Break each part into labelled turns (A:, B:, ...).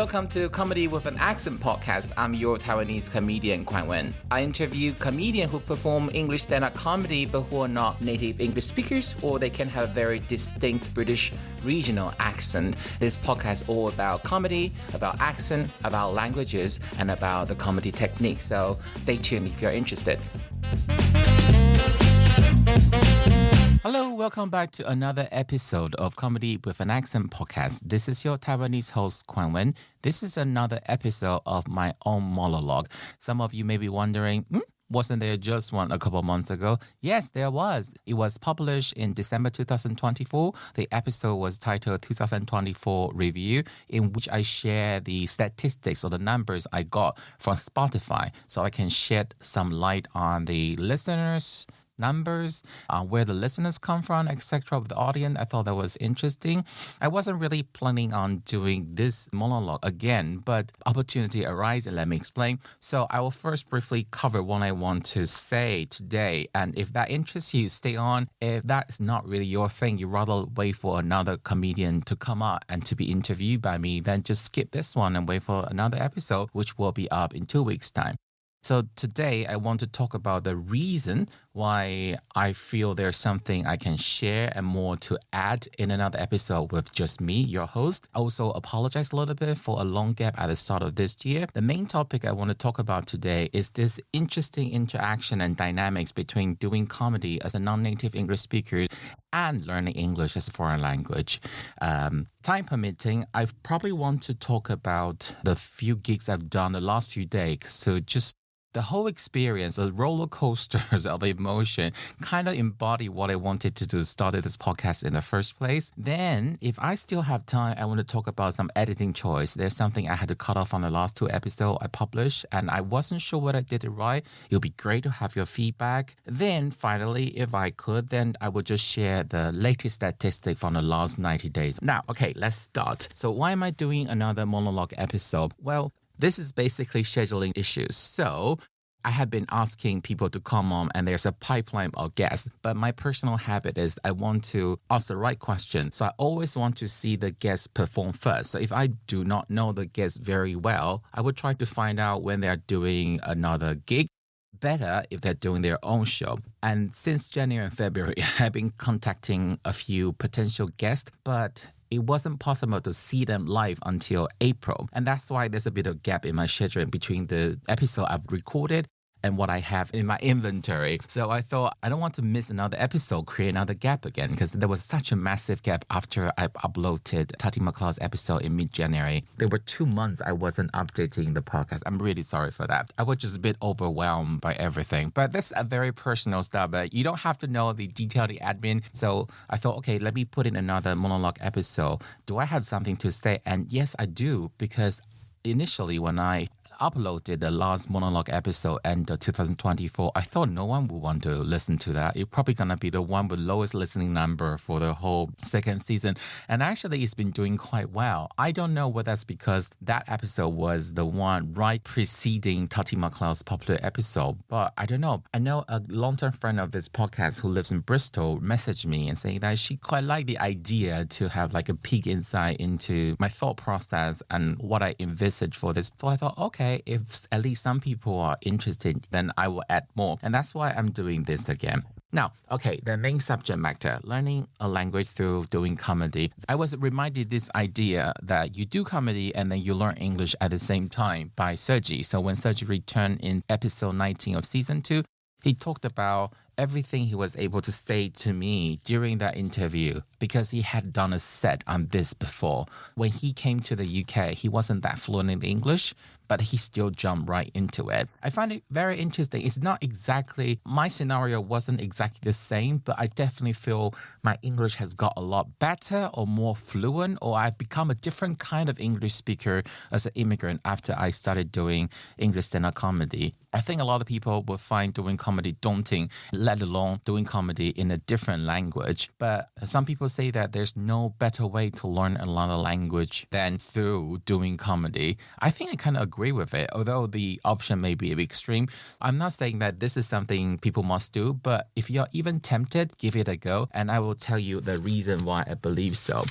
A: welcome to Comedy with an Accent podcast. I'm your Taiwanese comedian, Kuan-wen. I interview comedians who perform English stand-up comedy but who are not native English speakers, or they can have a very distinct British regional accent. This podcast is all about comedy, about accent, about languages, and about the comedy technique. So stay tuned if you're interested. Hello, welcome back to another episode of Comedy with an Accent podcast. This is your Taiwanese host, Kuan-wen. This is another episode of my own monologue. Some of you may be wondering, wasn't there just one a couple months ago? Yes, there was. It was published in December 2024. The episode was titled 2024 Review, in which I share the statistics or the numbers I got from Spotify, so I can shed some light on the listeners' numbers, where the listeners come from, etc. of the audience. I thought that was interesting. I wasn't really planning on doing this monologue again, but opportunity arose, and let me explain. So I will first briefly cover what I want to say today, and if that interests you, stay on. If that's not really your thing, you rather wait for another comedian to come up and to be interviewed by me, then just skip this one and wait for another episode, which will be up in 2 weeks' time. So today I want to talk about the reason why I feel there's something I can share and more to add in another episode with just me, your host. I also apologize a little bit for a long gap at the start of this year. The main topic I want to talk about today is this interesting interaction and dynamics between doing comedy as a non-native English speaker and learning English as a foreign language. Time permitting, I probably want to talk about the few gigs I've done the last few days. So just the whole experience, the roller coasters of emotion, kind of embody what I wanted to do, started this podcast in the first place. Then, if I still have time, I want to talk about some editing choice. There's something I had to cut off on the last 2 episodes I published, and I wasn't sure whether I did it right. It would be great to have your feedback. Then, finally, if I could, then I would just share the latest statistic from the last 90 days. Now, okay, let's start. So why am I doing another monologue episode? Well, this is basically scheduling issues. So I have been asking people to come on and there's a pipeline of guests. But my personal habit is I want to ask the right question. So I always want to see the guests perform first. So if I do not know the guests very well, I would try to find out when they're doing another gig. Better if they're doing their own show. And since January and February, I've been contacting a few potential guests, but it wasn't possible to see them live until April. And that's why there's a bit of gap in my schedule between the episode I've recorded and what I have in my inventory. So I thought I don't want to miss another episode, create another gap again, because there was such a massive gap after I uploaded Tati McCloud's episode in mid-January. There were 2 months I wasn't updating the podcast. I'm really sorry for that. I was just a bit overwhelmed by everything. But that's a very personal stuff, but you don't have to know the detailed admin. So I thought, okay, let me put in another monologue episode. Do I have something to say? And yes, I do, because initially when I uploaded the last monologue episode end of 2024, I thought no one would want to listen to that. It's probably going to be the one with lowest listening number for the whole second season. And actually, it's been doing quite well. I don't know whether that's because that episode was the one right preceding Tati McCloud's popular episode, but I don't know. I know a long-term friend of this podcast who lives in Bristol messaged me and saying that she quite liked the idea to have like a peek insight into my thought process and what I envisaged for this. So I thought, okay, if at least some people are interested, then I will add more. And that's why I'm doing this again. Now, okay, the main subject matter, learning a language through doing comedy. I was reminded this idea that you do comedy and then you learn English at the same time by Cheugy. So when Cheugy returned in episode 19 of season 2, he talked about everything he was able to say to me during that interview because he had done a set on this before. When he came to the UK, he wasn't that fluent in English, but he still jumped right into it. I find it very interesting. It's not exactly, my scenario wasn't exactly the same, but I definitely feel my English has got a lot better or more fluent, or I've become a different kind of English speaker as an immigrant after I started doing English stand-up comedy. I think a lot of people will find doing comedy daunting, let alone doing comedy in a different language. But some people say that there's no better way to learn another language than through doing comedy. I think I kind of agree with it, although the option may be a bit extreme. I'm not saying that this is something people must do, but if you're even tempted, give it a go. And I will tell you the reason why I believe so.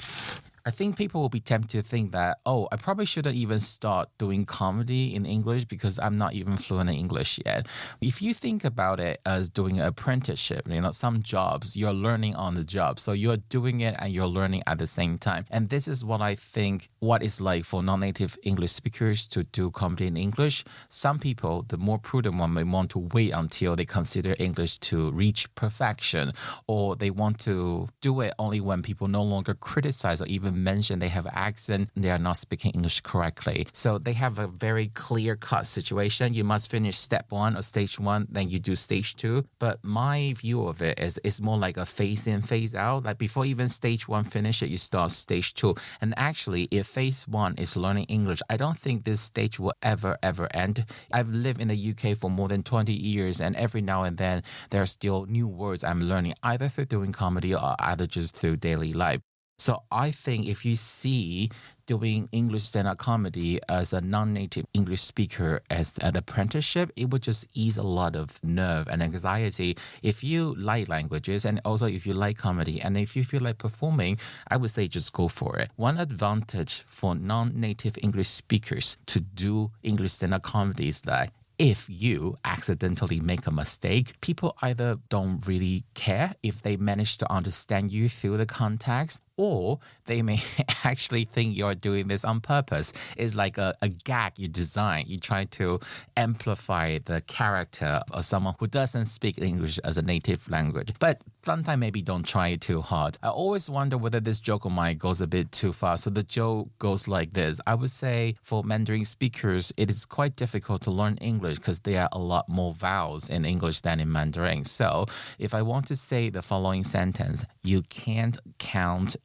A: I think people will be tempted to think that, oh, I probably shouldn't even start doing comedy in English because I'm not even fluent in English yet. If you think about it as doing an apprenticeship, some jobs, you're learning on the job. So you're doing it and you're learning at the same time. And this is what I think what it's like for non-native English speakers to do comedy in English. Some people, the more prudent one, may want to wait until they consider English to reach perfection, or they want to do it only when people no longer criticize or even mention they have accent, they are not speaking English correctly. So they have a very clear-cut situation. You must finish step 1 or stage 1, then you do stage 2. But my view of it is it's more like a phase in, phase out. Like before even stage 1 finish it, you start stage 2. And actually, if phase 1 is learning English, I don't think this stage will ever end. I've lived in the UK for more than 20 years, and every now and then there are still new words I'm learning, either through doing comedy or either just through daily life. So I think if you see doing English stand-up comedy as a non-native English speaker as an apprenticeship, it would just ease a lot of nerve and anxiety. If you like languages and also if you like comedy and if you feel like performing, I would say just go for it. One advantage for non-native English speakers to do English stand-up comedy is that if you accidentally make a mistake, people either don't really care if they manage to understand you through the context, or they may actually think you're doing this on purpose. It's like a gag you design. You try to amplify the character of someone who doesn't speak English as a native language. But sometimes maybe don't try it too hard. I always wonder whether this joke of mine goes a bit too far. So the joke goes like this. I would say for Mandarin speakers, it is quite difficult to learn English because there are a lot more vowels in English than in Mandarin. So if I want to say the following sentence, you can't count,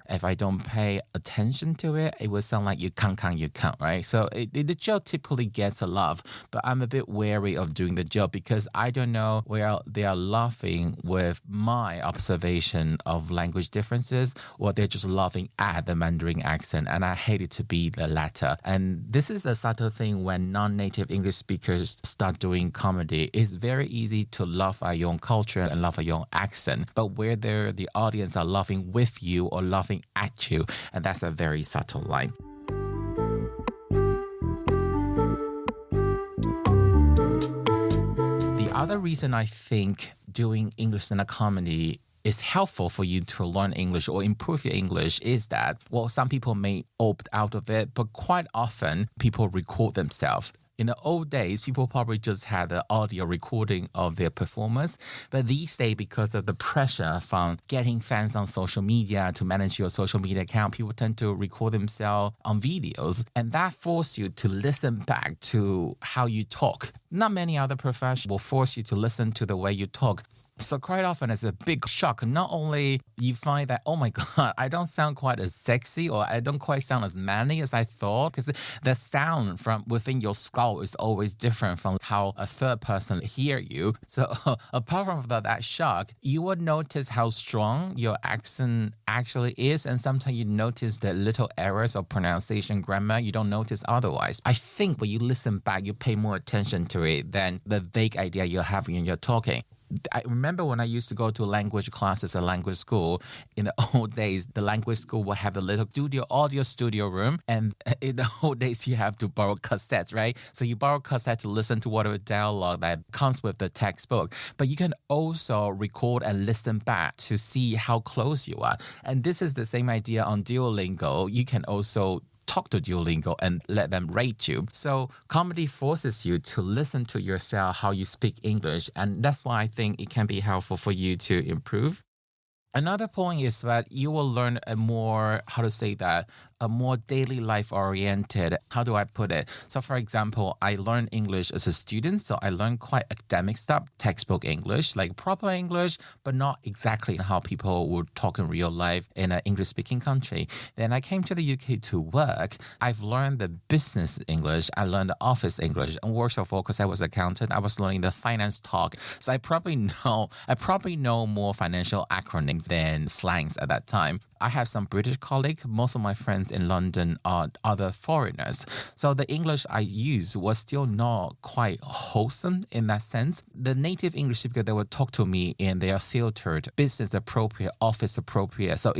A: if I don't pay attention to it, it will sound like you can't, right? So the joke typically gets a laugh, but I'm a bit wary of doing the joke because I don't know where they are laughing with my observation of language differences, or they're just laughing at the Mandarin accent, and I hate it to be the latter. And this is a subtle thing when non-native English speakers start doing comedy. It's very easy to laugh at your own culture and laugh at your own accent, but whether the audience are laughing with you or laughing at you, and that's a very subtle line. The other reason I think doing English stand-up comedy is helpful for you to learn English or improve your English is that, well, some people may opt out of it, but quite often people record themselves. In the old days, people probably just had the audio recording of their performance. But these days, because of the pressure from getting fans on social media to manage your social media account, people tend to record themselves on videos. And that forces you to listen back to how you talk. Not many other professions will force you to listen to the way you talk. So quite often it's a big shock. Not only you find that, oh my God, I don't sound quite as sexy, or I don't quite sound as manly as I thought, because the sound from within your skull is always different from how a third person hear you. So apart from that shock, you would notice how strong your accent actually is. And sometimes you notice the little errors of pronunciation, grammar you don't notice otherwise. I think when you listen back, you pay more attention to it than the vague idea you're having when you're talking. I remember when I used to go to language classes at language school, in the old days, the language school would have the little audio studio room. And in the old days, you have to borrow cassettes, right? So you borrow cassette to listen to whatever dialogue that comes with the textbook. But you can also record and listen back to see how close you are. And this is the same idea on Duolingo. You can also talk to Duolingo and let them rate you. So comedy forces you to listen to yourself, how you speak English. And that's why I think it can be helpful for you to improve. Another point is that you will learn a more daily life oriented, how do I put it? So for example, I learned English as a student. So I learned quite academic stuff, textbook English, like proper English, but not exactly how people would talk in real life in an English speaking country. Then I came to the UK to work. I've learned the business English. I learned the office English. And worse of all, because I was an accountant, I was learning the finance talk. So I probably know more financial acronyms than slangs at that time. I have some British colleagues. Most of my friends in London are other foreigners. So the English I use was still not quite wholesome in that sense. The native English speaker, they would talk to me and they are filtered, business appropriate, office appropriate. So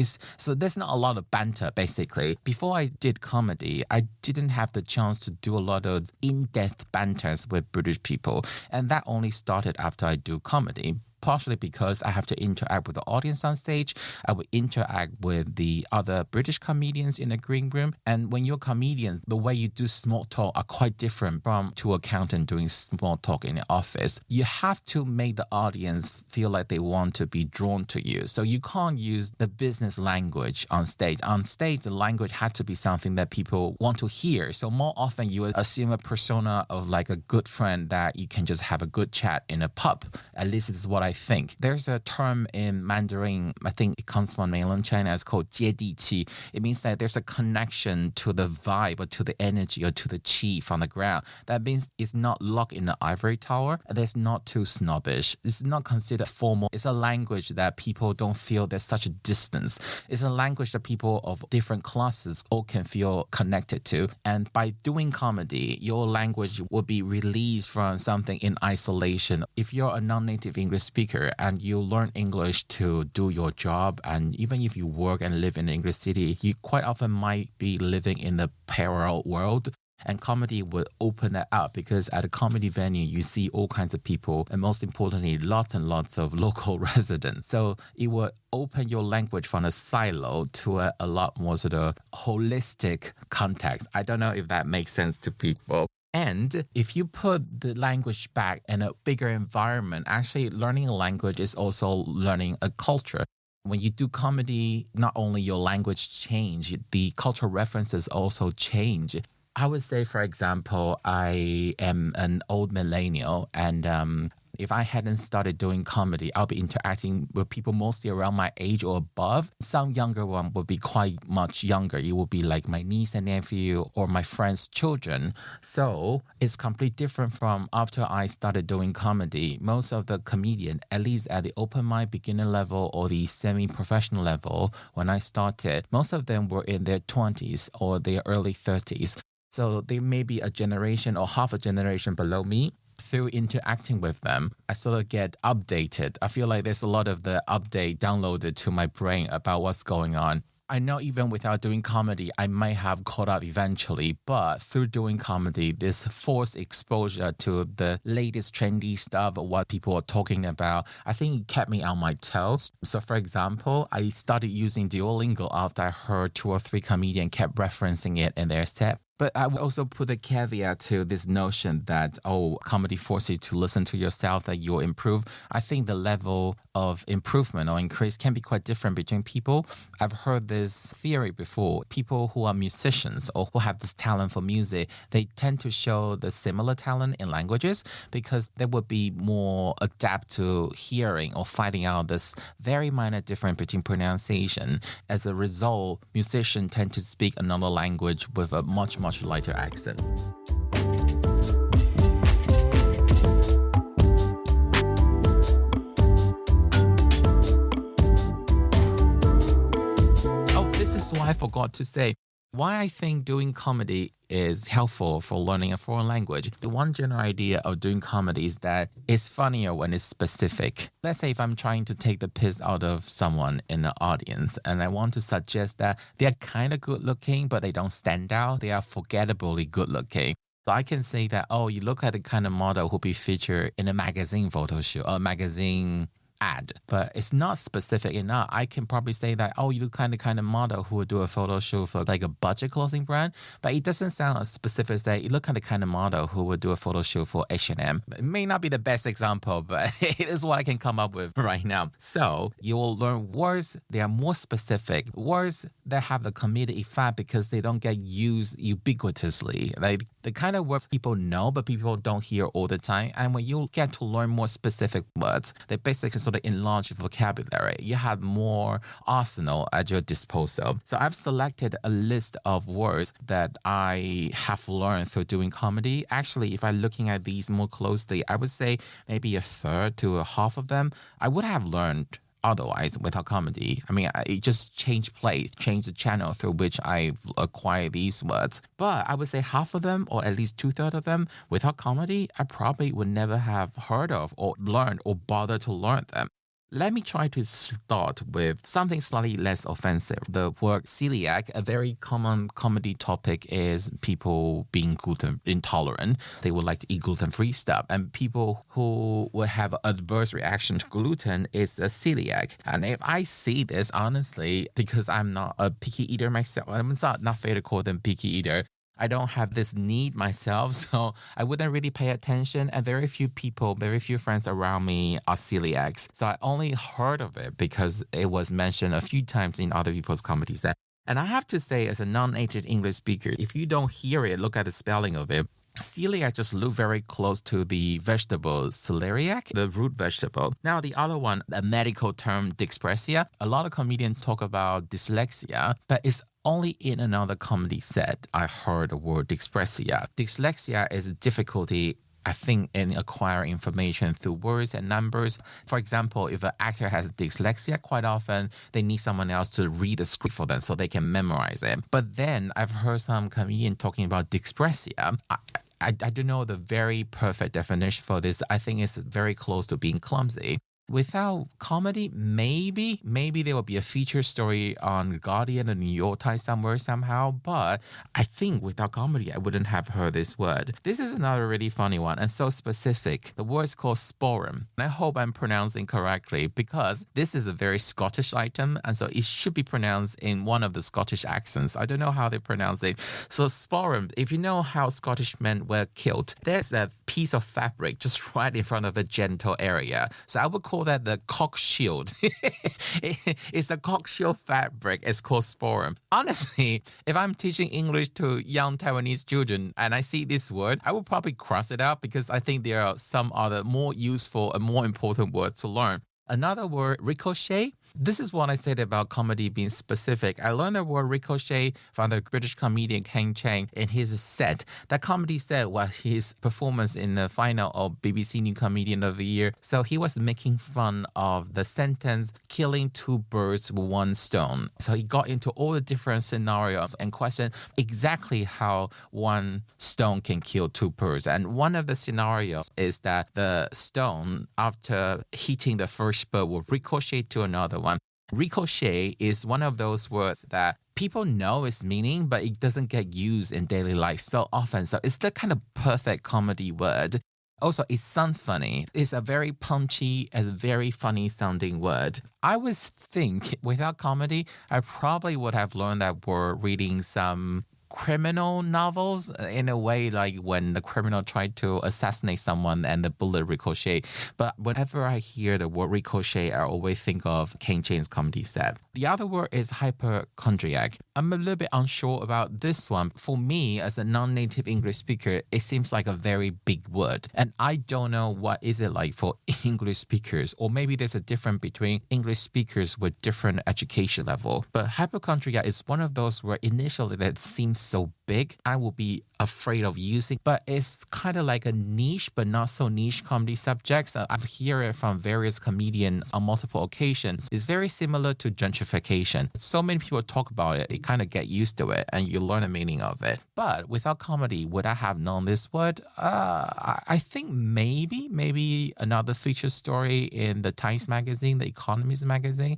A: there's not a lot of banter, basically. Before I did comedy, I didn't have the chance to do a lot of in-depth banters with British people. And that only started after I do comedy. Partially because I have to interact with the audience on stage. I would interact with the other British comedians in the green room. And when you're comedians, the way you do small talk are quite different from two accountants doing small talk in the office. You have to make the audience feel like they want to be drawn to you. So you can't use the business language on stage. On stage, the language has to be something that people want to hear. So more often you would assume a persona of like a good friend that you can just have a good chat in a pub. At least this is what I think. There's a term in Mandarin, I think it comes from mainland China, it's called 接地气. It means that there's a connection to the vibe or to the energy or to the chi from the ground. That means it's not locked in the ivory tower. It's not too snobbish. It's not considered formal. It's a language that people don't feel there's such a distance. It's a language that people of different classes all can feel connected to. And by doing comedy, your language will be released from something in isolation. If you're a non-native English speaker and you learn English to do your job, and even if you work and live in the English city, you quite often might be living in the parallel world. And comedy would open that up because at a comedy venue, you see all kinds of people and most importantly, lots and lots of local residents. So it would open your language from a silo to a lot more sort of holistic context. I don't know if that makes sense to people. And if you put the language back in a bigger environment, actually learning a language is also learning a culture. When you do comedy, not only your language change, the cultural references also change. I would say, for example, I am an old millennial and if I hadn't started doing comedy, I'll be interacting with people mostly around my age or above. Some younger one would be quite much younger. It would be like my niece and nephew or my friends' children. So it's completely different from after I started doing comedy. Most of the comedians, at least at the open mic beginner level or the semi-professional level, when I started, most of them were in their 20s or their early 30s. So they may be a generation or half a generation below me. Through interacting with them, I sort of get updated. I feel like there's a lot of the update downloaded to my brain about what's going on. I know even without doing comedy, I might have caught up eventually, but through doing comedy, this forced exposure to the latest trendy stuff, what people are talking about, I think it kept me on my toes. So for example, I started using Duolingo after I heard 2 or 3 comedians kept referencing it in their set. But I would also put a caveat to this notion that, comedy forces you to listen to yourself, that you'll improve. I think the level of improvement or increase can be quite different between people. I've heard this theory before. People who are musicians or who have this talent for music, they tend to show the similar talent in languages because they would be more adapt to hearing or finding out this very minor difference between pronunciation. As a result, musicians tend to speak another language with a much lighter accent. This is why I forgot to say why I think doing comedy is helpful for learning a foreign language. The one general idea of doing comedy is that it's funnier when it's specific. Let's say if I'm trying to take the piss out of someone in the audience and I want to suggest that they're kind of good looking, but they don't stand out. They are forgettably good looking. So I can say that, you look at the kind of model who'll be featured in a magazine photo shoot or magazine ad, but it's not specific enough. I can probably say that, you look kind of model who would do a photo shoot for like a budget clothing brand, but it doesn't sound as specific as that you look at the kind of model who would do a photo shoot for H&M. It may not be the best example, but it is what I can come up with right now. So you will learn words that are more specific, words that have the comedic effect because they don't get used ubiquitously. Like the kind of words people know, but people don't hear all the time. And when you get to learn more specific words, they basically sort of enlarge your vocabulary. You have more arsenal at your disposal. So I've selected a list of words that I have learned through doing comedy. Actually, if I'm looking at these more closely, I would say maybe a third to a half of them I would have learned otherwise without comedy. I mean, it just changed place, changed the channel through which I've acquired these words. But I would say half of them, or at least 2/3 of them, without comedy, I probably would never have heard of or learned or bothered to learn them. Let me try to start with something slightly less offensive. The word celiac, a very common comedy topic, is people being gluten intolerant. They would like to eat gluten-free stuff. And people who will have an adverse reaction to gluten is a celiac. And if I see this, honestly, because I'm not a picky eater myself, it's not fair to call them picky eater. I don't have this need myself, so I wouldn't really pay attention. And very few people, very few friends around me are celiacs. So I only heard of it because it was mentioned a few times in other people's comedy set. And I have to say, as a non-native English speaker, if you don't hear it, look at the spelling of it. Celiac just look very close to the vegetable celeriac, the root vegetable. Now, the other one, the medical term dyspraxia, a lot of comedians talk about dyslexia, but it's only in another comedy set I heard the word dyspraxia. Dyslexia is a difficulty, I think, in acquiring information through words and numbers. For example, if an actor has dyslexia, quite often they need someone else to read the script for them so they can memorize it. But then I've heard some comedian talking about dyspraxia. I don't know the very perfect definition for this. I think it's very close to being clumsy. Without comedy, maybe there will be a feature story on Guardian or New York Times somewhere somehow, but I think without comedy, I wouldn't have heard this word. This is another really funny one and so specific. The word is called sporran. And I hope I'm pronouncing correctly because this is a very Scottish item, and so it should be pronounced in one of the Scottish accents. I don't know how they pronounce it. So sporran, if you know how Scottish men wear kilt, there's a piece of fabric just right in front of the genital area. So I would call that the cock shield. It's the cock shield fabric. It's called sporran. Honestly, if I'm teaching English to young Taiwanese children and I see this word, I will probably cross it out because I think there are some other more useful and more important words to learn. Another word, ricochet. This is what I said about comedy being specific. I learned the word ricochet from the British comedian Ken Chang in his set. That comedy set was his performance in the final of BBC New Comedian of the Year. So he was making fun of the sentence, killing two birds with one stone. So he got into all the different scenarios and questioned exactly how one stone can kill two birds. And one of the scenarios is that the stone, after hitting the first bird, will ricochet to another one. Ricochet is one of those words that people know its meaning, but it doesn't get used in daily life so often. So it's the kind of perfect comedy word. Also, it sounds funny. It's a very punchy and very funny sounding word. I would think without comedy, I probably would have learned that word reading some criminal novels in a way, like when the criminal tried to assassinate someone and the bullet ricochet. But whenever I hear the word ricochet, I always think of Ken Chang's comedy set. The other word is hypochondriac. I'm a little bit unsure about this one. For me, as a non-native English speaker, it seems like a very big word. And I don't know what is it like for English speakers, or maybe there's a difference between English speakers with different education level. But hypochondriac is one of those words initially that seems so big, I will be afraid of using, but it's kind of like a niche, but not so niche comedy subjects. I've heard it from various comedians on multiple occasions. It's very similar to gentrification. So many people talk about it, you kind of get used to it and you learn the meaning of it. But without comedy, would I have known this word? I think maybe another feature story in the Times magazine, the Economist magazine.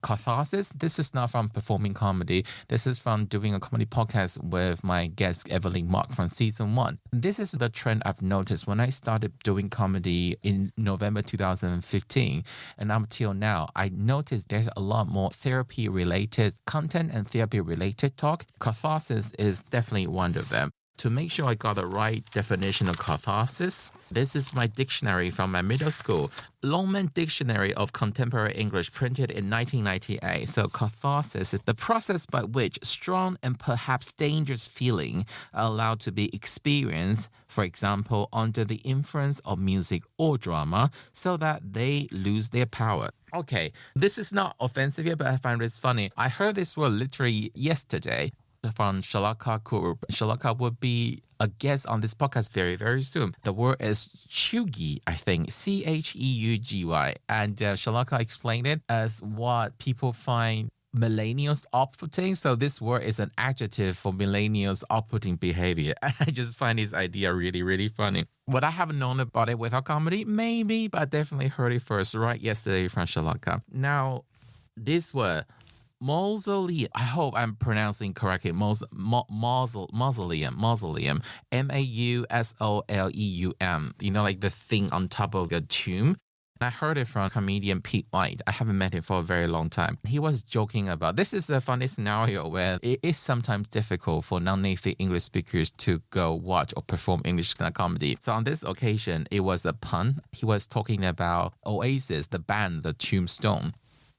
A: Catharsis. This is not from performing comedy. This is from doing a comedy podcast with my guest Evelyn Mark from season 1. This is the trend I've noticed when I started doing comedy in November 2015 and up till now. I noticed there's a lot more therapy related content and therapy related talk. Catharsis is definitely one of them. To make sure I got the right definition of catharsis, this is my dictionary from my middle school. Longman Dictionary of Contemporary English, printed in 1998. So catharsis is the process by which strong and perhaps dangerous feeling are allowed to be experienced, for example, under the influence of music or drama, so that they lose their power. Okay, this is not offensive here, but I find this funny. I heard this word literally yesterday from Celiac group. Celiac would be a guest on this podcast very, very soon. The word is cheugy, I think, Cheugy. And Shalaka explained it as what people find millennials off-putting. So this word is an adjective for millennials off-putting behavior. And I just find this idea really, really funny. Would I have known about it without comedy? Maybe, but I definitely heard it first right yesterday from Shalaka. Now, this word, mausoleum, I hope I'm pronouncing correctly, mausoleum, mausoleum, like the thing on top of a tomb. I heard it from comedian Pete White. I haven't met him for a very long time. He was joking about, this is a funny scenario where it is sometimes difficult for non-native English speakers to go watch or perform English comedy. So on this occasion, it was a pun. He was talking about Oasis, the band, the Tombstone.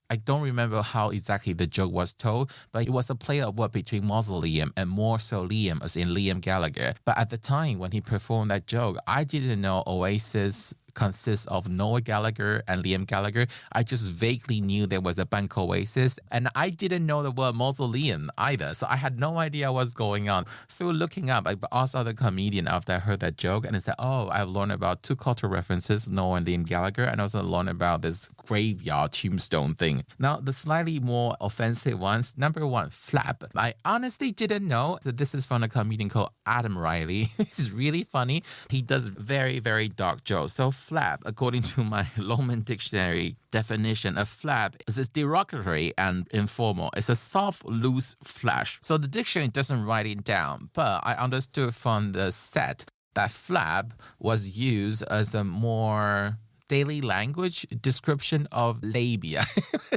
A: I don't remember how exactly the joke was told, but it was a play of word between mausoleum and mausoleum, as in Liam Gallagher. But at the time when he performed that joke, I didn't know Oasis consists of Noel Gallagher and Liam Gallagher. I just vaguely knew there was a band called Oasis, and I didn't know the word mausoleum either, so I had no idea what's going on. Through looking up, I asked other comedian after I heard that joke, and I said, I've learned about two cultural references, Noel and Liam Gallagher, and also learned about this graveyard tombstone thing. Now, the slightly more offensive ones, number one, flab. I honestly didn't know that this is from a comedian called Adam Riley. It's really funny. He does very, very dark jokes. So flab, according to my Longman Dictionary definition of flab, is derogatory and informal. It's a soft, loose flesh. So the dictionary doesn't write it down, but I understood from the set that flab was used as a more daily language description of labia.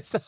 A: So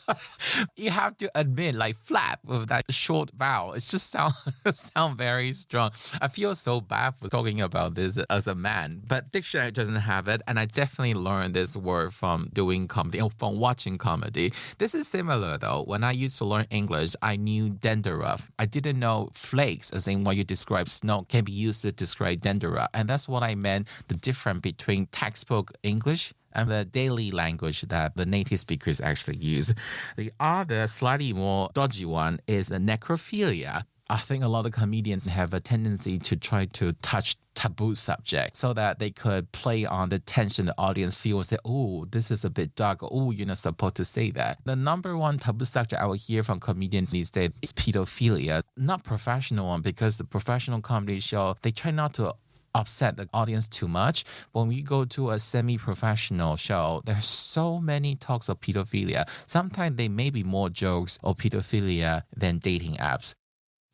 A: you have to admit, like flap with that short vowel, it just sound very strong. I feel so bad for talking about this as a man, but dictionary doesn't have it, and I definitely learned this word from doing comedy, or from watching comedy. This is similar though. When I used to learn English, I knew dandruff. I didn't know flakes, as in what you describe snow, can be used to describe dandruff, and that's what I meant, the difference between textbook English and the daily language that the native speakers actually use. The other slightly more dodgy one is necrophilia. I think a lot of comedians have a tendency to try to touch taboo subject so that they could play on the tension the audience feels, say, oh, this is a bit dark, oh, you're not supposed to say that. The number one taboo subject I will hear from comedians these days is pedophilia. Not professional one, because the professional comedy show, they try not to upset the audience too much. When we go to a semi-professional show, there's so many talks of pedophilia. Sometimes they may be more jokes of pedophilia than dating apps.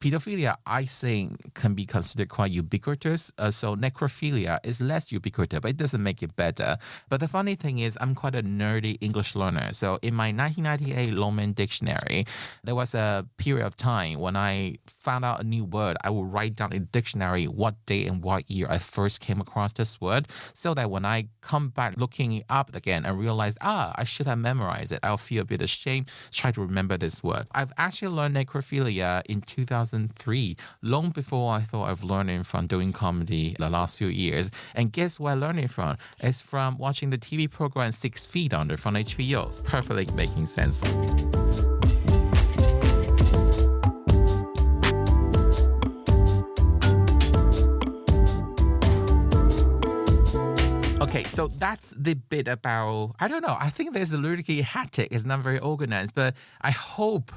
A: Pedophilia, I think, can be considered quite ubiquitous. So necrophilia is less ubiquitous, but it doesn't make it better. But the funny thing is, I'm quite a nerdy English learner. So in my 1998 Longman Dictionary, there was a period of time when I found out a new word, I would write down in the dictionary what day and what year I first came across this word, so that when I come back looking it up again and realize, I should have memorized it, I'll feel a bit ashamed, try to remember this word. I've actually learned necrophilia in 2003, long before I thought I've learned it from doing comedy the last few years. And guess where I learned it from? It's from watching the TV program 6 Feet Under from HBO. Perfectly making sense. Okay, so that's the bit about, I don't know, I think there's a lyrically hectic, it's not very organized, but I hope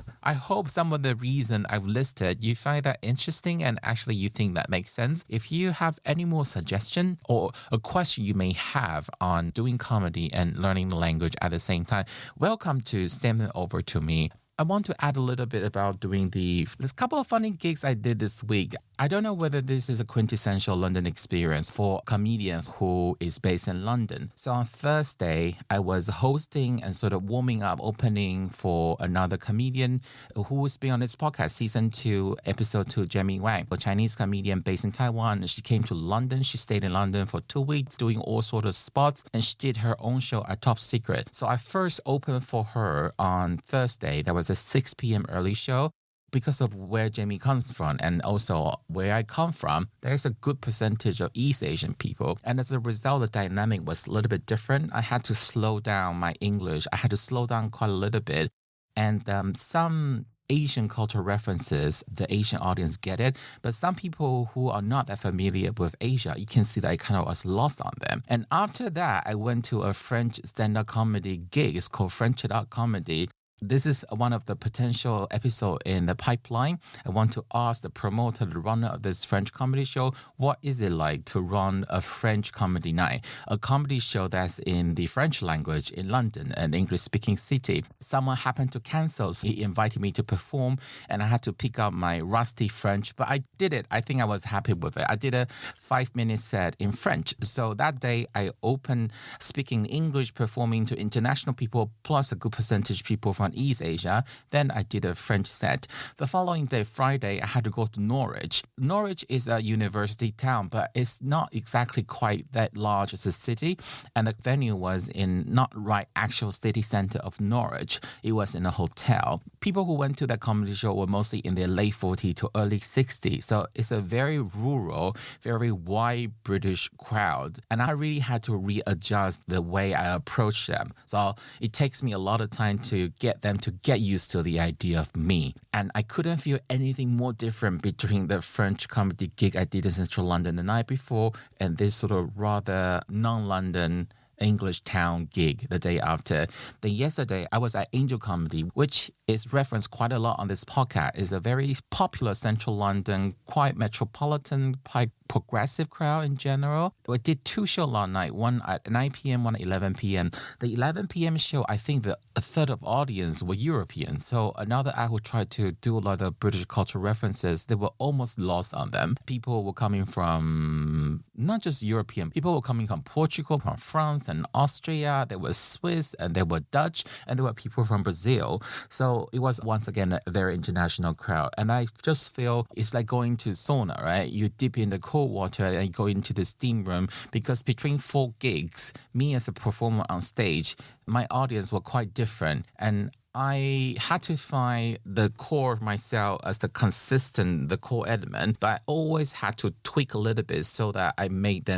A: some of the reason I've listed, you find that interesting and actually you think that makes sense. If you have any more suggestion or a question you may have on doing comedy and learning the language at the same time, welcome to send them over to me. I want to add a little bit about doing there's a couple of funny gigs I did this week. I don't know whether this is a quintessential London experience for comedians who is based in London. So on Thursday, I was hosting and sort of warming up, opening for another comedian who's been on this podcast, season 2, episode 2, Jamie Wang, a Chinese comedian based in Taiwan. She came to London. She stayed in London for 2 weeks doing all sorts of spots, and she did her own show at Top Secret. So I first opened for her on Thursday. That was a 6 p.m. early show. Because of where Jamie comes from and also where I come from, there's a good percentage of East Asian people. And as a result, the dynamic was a little bit different. I had to slow down my English. I had to slow down quite a little bit. And some Asian cultural references, the Asian audience get it. But some people who are not that familiar with Asia, you can see that I kind of was lost on them. And after that, I went to a French stand-up comedy gig. It's called French Art Comedy. This is one of the potential episodes in the pipeline. I want to ask the promoter, the runner of this French comedy show, what is it like to run a French comedy night? A comedy show that's in the French language in London, an English-speaking city. Someone happened to cancel, so he invited me to perform, and I had to pick up my rusty French, but I did it. I think I was happy with it. I did a 5-minute set in French. So that day, I opened speaking English, performing to international people, plus a good percentage of people from East Asia. Then I did a French set. The following day, Friday, I had to go to Norwich. Norwich is a university town, but it's not exactly quite that large as a city. And the venue was in not right actual city center of Norwich. It was in a hotel. People who went to that comedy show were mostly in their late 40s to early 60s. So it's a very rural, very white British crowd. And I really had to readjust the way I approach them. So it takes me a lot of time to get them to get used to the idea of me. And I couldn't feel anything more different between the French comedy gig I did in Central London the night before and this sort of rather non-London English town gig the day after. Then yesterday, I was at Angel Comedy, which is referenced quite a lot on this podcast. It's a very popular Central London, quite metropolitan, quite progressive crowd in general. We did 2 shows last night, one at 9 p.m., one at 11 p.m. The 11 p.m. show, I think a third of audience were European. So another act who tried to do a lot of British cultural references, they were almost lost on them. People were coming from not just European, people were coming from Portugal, from France and Austria. There were Swiss and there were Dutch and there were people from Brazil. So it was once again a very international crowd. And I just feel it's like going to sauna, right? You dip in the cold water and go into the steam room because between 4 gigs, me as a performer on stage, my audience were quite different. And I had to find the core of myself as the core element, but I always had to tweak a little bit so that I make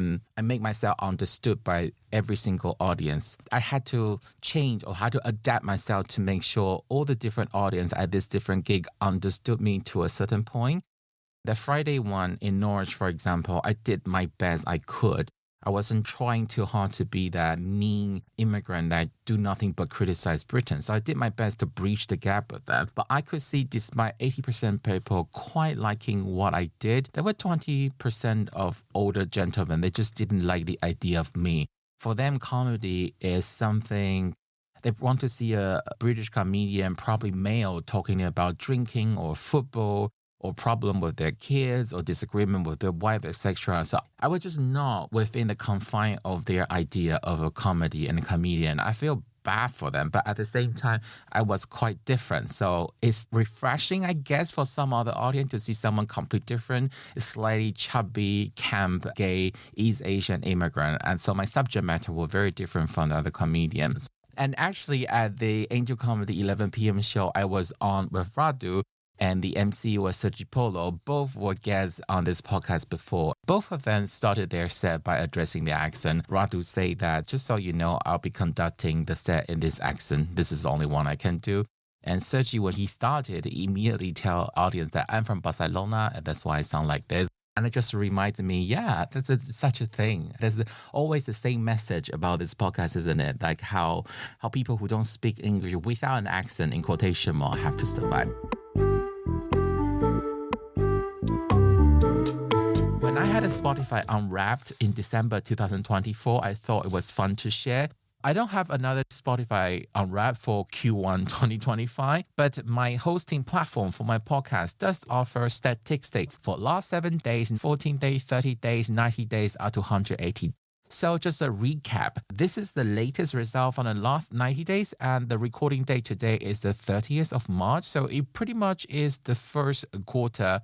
A: myself understood by every single audience. I had to change or had to adapt myself to make sure all the different audience at this different gig understood me to a certain point. The Friday one in Norwich, for example, I did my best I could. I wasn't trying too hard to be that mean immigrant that do nothing but criticize Britain. So I did my best to breach the gap with them. But I could see despite 80% people quite liking what I did, there were 20% of older gentlemen. They just didn't like the idea of me. For them, comedy is something they want to see a British comedian, probably male, talking about drinking or football or problem with their kids or disagreement with their wife, etc. So I was just not within the confine of their idea of a comedy and a comedian. I feel bad for them, but at the same time, I was quite different. So it's refreshing, I guess, for some other audience to see someone completely different, slightly chubby, camp, gay, East Asian immigrant. And so my subject matter were very different from the other comedians. And actually at the Angel Comedy 11 p.m. show, I was on with Radu, and the MC was Sergi Polo. Both were guests on this podcast before. Both of them started their set by addressing the accent. Radu said that, just so you know, I'll be conducting the set in this accent. This is the only one I can do. And Sergi, when he started, he immediately tell audience that I'm from Barcelona, and that's why I sound like this. And it just reminded me, yeah, such a thing. There's always the same message about this podcast, isn't it? Like how people who don't speak English without an accent, in quotation mark, have to survive. When I had a Spotify Unwrapped in December 2024, I thought it was fun to share. I don't have another Spotify Unwrapped for Q1 2025, but my hosting platform for my podcast does offer statistics for last 7 days, 14 days, 30 days, 90 days, up to 180. So just a recap. This is the latest result from the last 90 days, and the recording date today is the 30th of March. So it pretty much is the first quarter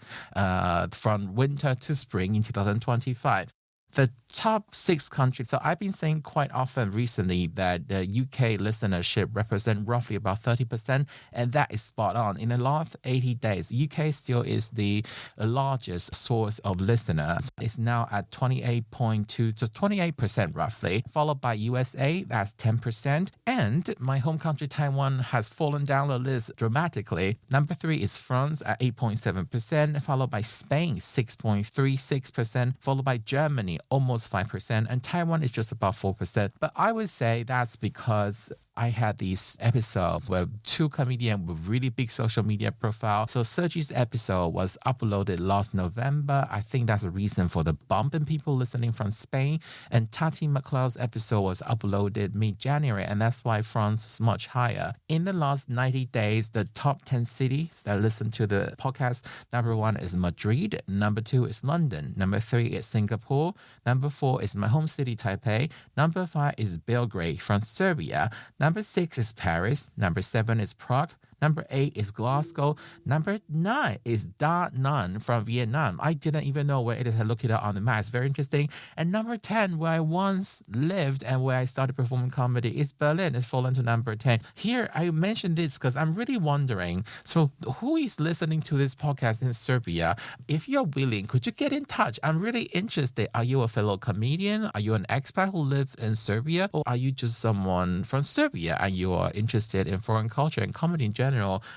A: from winter to spring in 2025. the top 6 countries. So I've been saying quite often recently that the UK listenership represent roughly about 30%, and that is spot on. In the last 80 days, UK still is the largest source of listeners. It's now at 28.2 to 28% roughly, followed by USA, that's 10%. And my home country, Taiwan, has fallen down the list dramatically. Number 3 is France at 8.7%, followed by Spain, 6.36%, followed by Germany, almost 5%, and Taiwan is just about 4%. But I would say that's because I had these episodes where 2 comedians with really big social media profile. So Sergi's episode was uploaded last November. I think that's a reason for the bump in people listening from Spain. And Tati McLeod's episode was uploaded mid-January, and that's why France is much higher. In the last 90 days, the top 10 cities that listen to the podcast, number 1 is Madrid, number 2 is London, number 3 is Singapore, number 4 is my home city, Taipei, number 5 is Belgrade from Serbia, number 6 is Paris. Number 7 is Prague. Number 8 is Glasgow. Number 9 is Da Nang from Vietnam. I didn't even know where it is. I looked it up on the map. It's very interesting. And number 10, where I once lived and where I started performing comedy, is Berlin. It's fallen to number 10. Here, I mentioned this because I'm really wondering, so who is listening to this podcast in Serbia? If you're willing, could you get in touch? I'm really interested. Are you a fellow comedian? Are you an expat who lives in Serbia? Or are you just someone from Serbia and you are interested in foreign culture and comedy in general?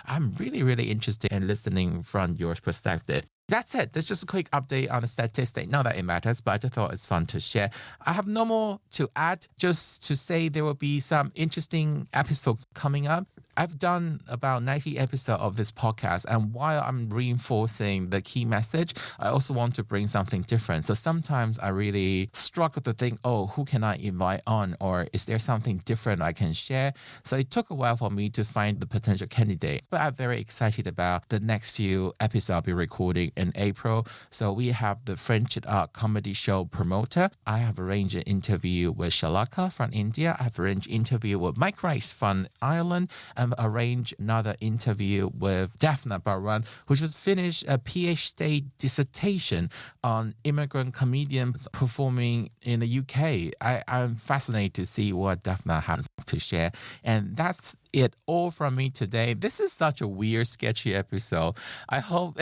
A: I'm really, really interested in listening from your perspective. That's it. That's just a quick update on the statistic. Not that it matters, but I just thought it's fun to share. I have no more to add, just to say there will be some interesting episodes coming up. I've done about 90 episodes of this podcast, and while I'm reinforcing the key message, I also want to bring something different. So sometimes I really struggle to think, oh, who can I invite on? Or is there something different I can share? So it took a while for me to find the potential candidates, but I'm very excited about the next few episodes I'll be recording in April. So we have the French comedy show promoter. I have arranged an interview with Celiac from India. I have arranged an interview with Mike Rice from Ireland. Arrange another interview with Daphne Barwan, who just finished a PhD dissertation on immigrant comedians performing in the UK. I'm fascinated to see what Daphne has to share. And that's it all from me today. This is such a weird, sketchy episode. I hope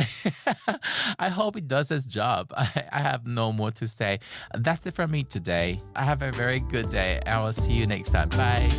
A: I hope it does its job. I have no more to say. That's it from me today. I have a very good day. I will see you next time. Bye.